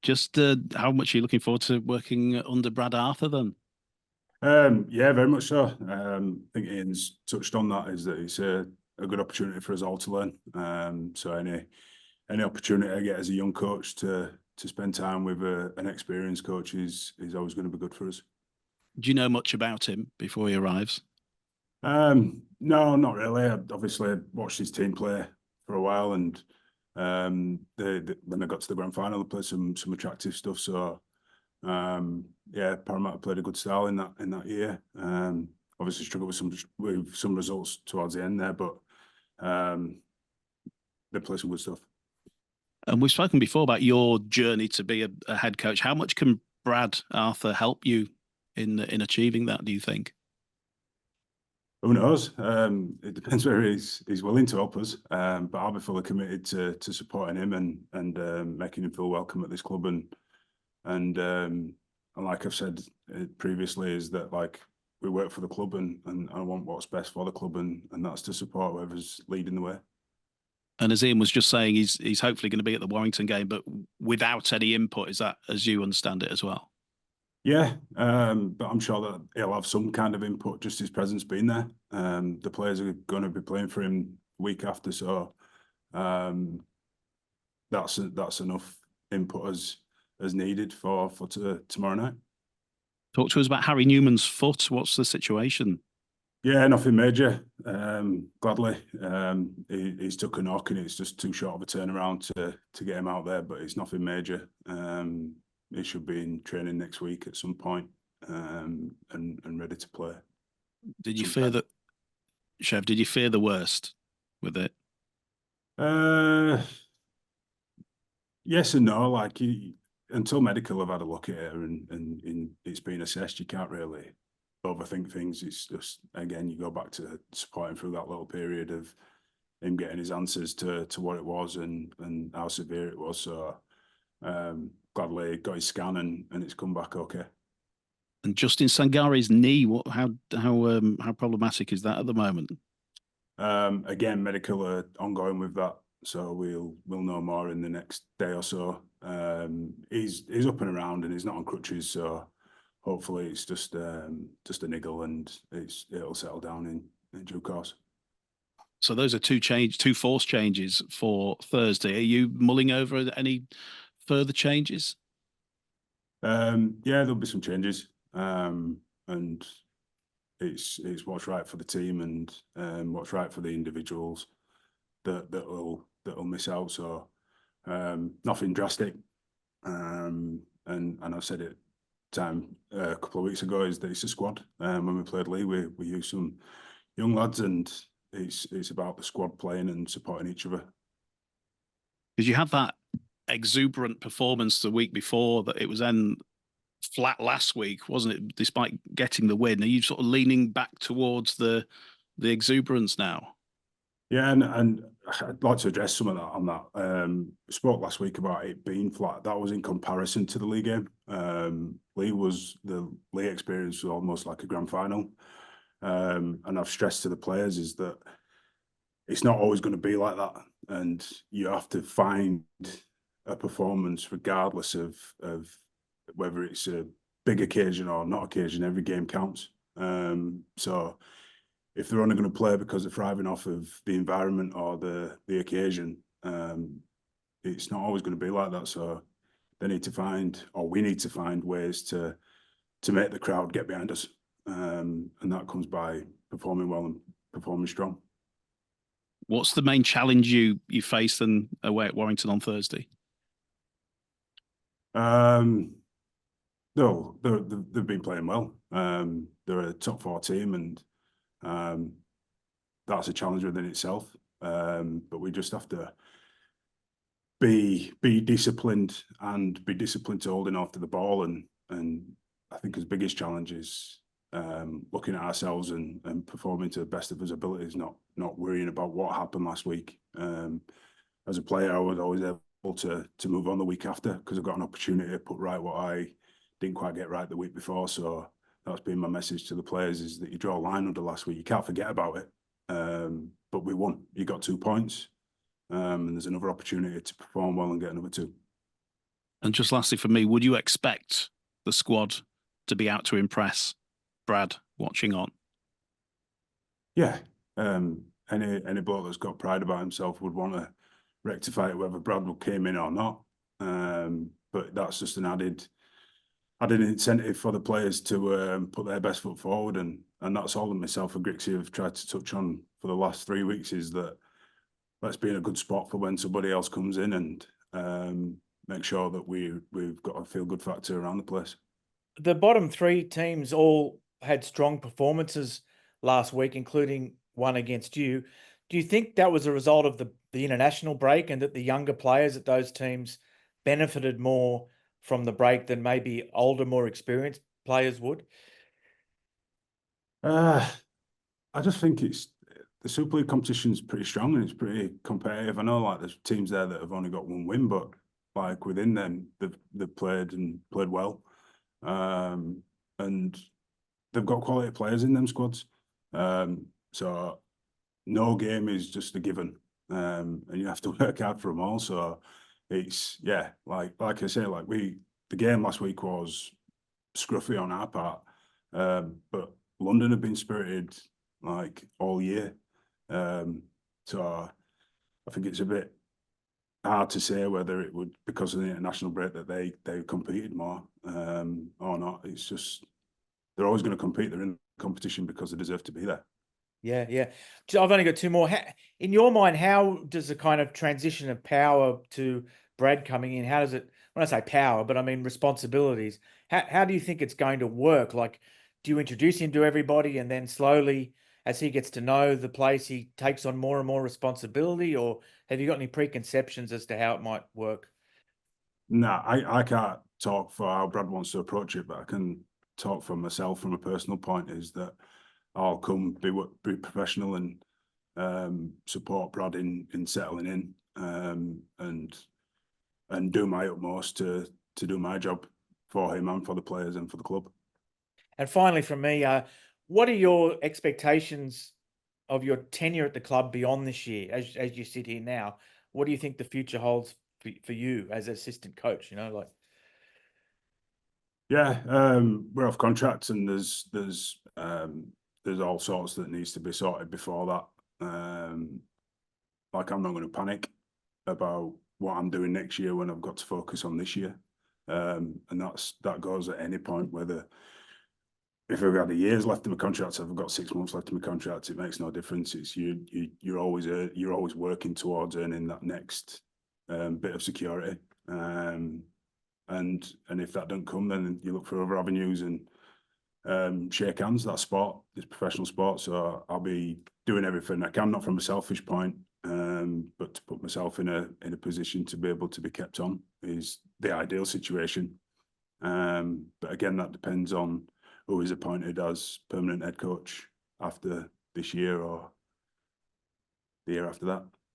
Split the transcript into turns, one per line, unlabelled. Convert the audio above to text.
Just how much are you looking forward to working under Brad Arthur then?
Yeah, very much so. I think Ian's touched on that, is that it's a good opportunity for us all to learn. So any opportunity I get as a young coach to spend time with an experienced coach is always going to be good for us.
Do you know much about him before he arrives?
No, not really. I obviously watched his team play for a while, and when they got to the grand final, they played some attractive stuff. So yeah, Paramount played a good style in that year. Obviously struggled with some results towards the end there, but they played some good stuff.
And we've spoken before about your journey to be a head coach. How much can Brad Arthur help you in achieving that, do you think?
Who knows? It depends where he's willing to help us. But I'll be fully committed to supporting him and making him feel welcome at this club. And like I've said previously, is that like we work for the club and I want what's best for the club, and that's to support whoever's leading the way.
And as Ian was just saying, he's hopefully going to be at the Warrington game, but without any input. Is that as you understand it as well?
Yeah, but I'm sure that he'll have some kind of input, just his presence being there. The players are going to be playing for him week after, so um, that's enough input as needed for tomorrow night.
Talk to us about Harry Newman's foot. What's the situation?
Yeah, nothing major. Gladly, he's took a knock and it's just too short of a turnaround to get him out there, but it's nothing major. He should be in training next week at some point, and ready to play.
Did you fear
Sometime.
that, Chev? Did you fear the worst with it?
Uh, yes and no. Like until medical have had a look at it and it's been assessed, you can't really overthink things. It's just, again, you go back to supporting through that little period of him getting his answers to what it was and how severe it was. So gladly got his scan and it's come back okay.
And Justin Sangari's knee, how problematic is that at the moment?
Again, medical are ongoing with that, so we'll know more in the next day or so. He's up and around and he's not on crutches, so hopefully it's just a niggle and it'll settle down in due course.
So those are two force changes for Thursday. Are you mulling over any further changes?
Yeah, there'll be some changes, and it's what's right for the team and what's right for the individuals that'll miss out. So nothing drastic, and I've said it a couple of weeks ago, is that it's a squad. When we played Lee, we used some young lads, and it's about the squad playing and supporting each other.
Because you had that exuberant performance the week before, that it was then flat last week, wasn't it? Despite getting the win, are you sort of leaning back towards the exuberance now?
Yeah, and I'd like to address some of that on that. Spoke last week about it being flat. That was in comparison to the league game. The Lee experience was almost like a grand final. And I've stressed to the players is that it's not always going to be like that. And you have to find a performance regardless of whether it's a big occasion or not occasion. Every game counts. So if they're only going to play because they're thriving off of the environment or the occasion, it's not always going to be like that. So they need to find, or we need to find, ways to make the crowd get behind us, and that comes by performing well and performing strong.
What's the main challenge you faced then away at Warrington on Thursday?
No, they've been playing well. They're a top four team, and that's a challenge within itself. But we just have to be disciplined and be disciplined to holding after the ball. And I think his biggest challenge is looking at ourselves and performing to the best of his abilities, not worrying about what happened last week. As a player, I was always able to move on the week after because I've got an opportunity to put right what I didn't quite get right the week before. So that's been my message to the players, is that you draw a line under last week. You can't forget about it. But we won. You got 2 points. And there's another opportunity to perform well and get another 2.
And just lastly for me, would you expect the squad to be out to impress? Brad, watching on.
Yeah. Any bloke that's got pride about himself would want to rectify it, whether Bradwell came in or not. But that's just an added incentive for the players to put their best foot forward, and that's all that myself and Grixie have tried to touch on for the last 3 weeks, is that let's be in a good spot for when somebody else comes in, and make sure that we've got a feel good factor around the place.
The bottom three teams all had strong performances last week, including one against you. Do you think that was a result of the international break, and that the younger players at those teams benefited more from the break than maybe older, more experienced players would?
I just think the Super League competition's pretty strong and it's pretty competitive. I know like there's teams there that have only got one win, but like within them, they've played well, and they've got quality players in them squads. So no game is just a given, and you have to work hard for them all. So it's like I say, like the game last week was scruffy on our part, but London have been spirited like all year. So I think it's a bit hard to say whether it would, because of the international break, that they competed more or not. It's just they're always going to compete. They're in competition because they deserve to be there.
Yeah, yeah. I've only got two more. In your mind, how does the kind of transition of power to Brad coming in, how does it, when I say power, but I mean responsibilities, how do you think it's going to work? Like, do you introduce him to everybody and then slowly, as he gets to know the place, he takes on more and more responsibility? Or have you got any preconceptions as to how it might work?
No, I can't talk for how Brad wants to approach it, but I can talk for myself from a personal point, is that I'll come be professional and support Brad in settling in, and do my utmost to do my job for him and for the players and for the club.
And finally, from me, what are your expectations of your tenure at the club beyond this year, as you sit here now? What do you think the future holds for you as assistant coach? You know, like.
Yeah, we're off contract, and there's all sorts that needs to be sorted before that. Like I'm not going to panic about what I'm doing next year when I've got to focus on this year, and that goes at any point. Whether if I've got a year's left in my contract, if I've got 6 months left in my contract, it makes no difference. It's you're always working towards earning that next bit of security. And if that don't come, then you look for other avenues and shake hands. That's sport, it's professional sport. So I'll be doing everything I can, not from a selfish point, but to put myself in a position to be able to be kept on is the ideal situation. But again, that depends on who is appointed as permanent head coach after this year or the year after that.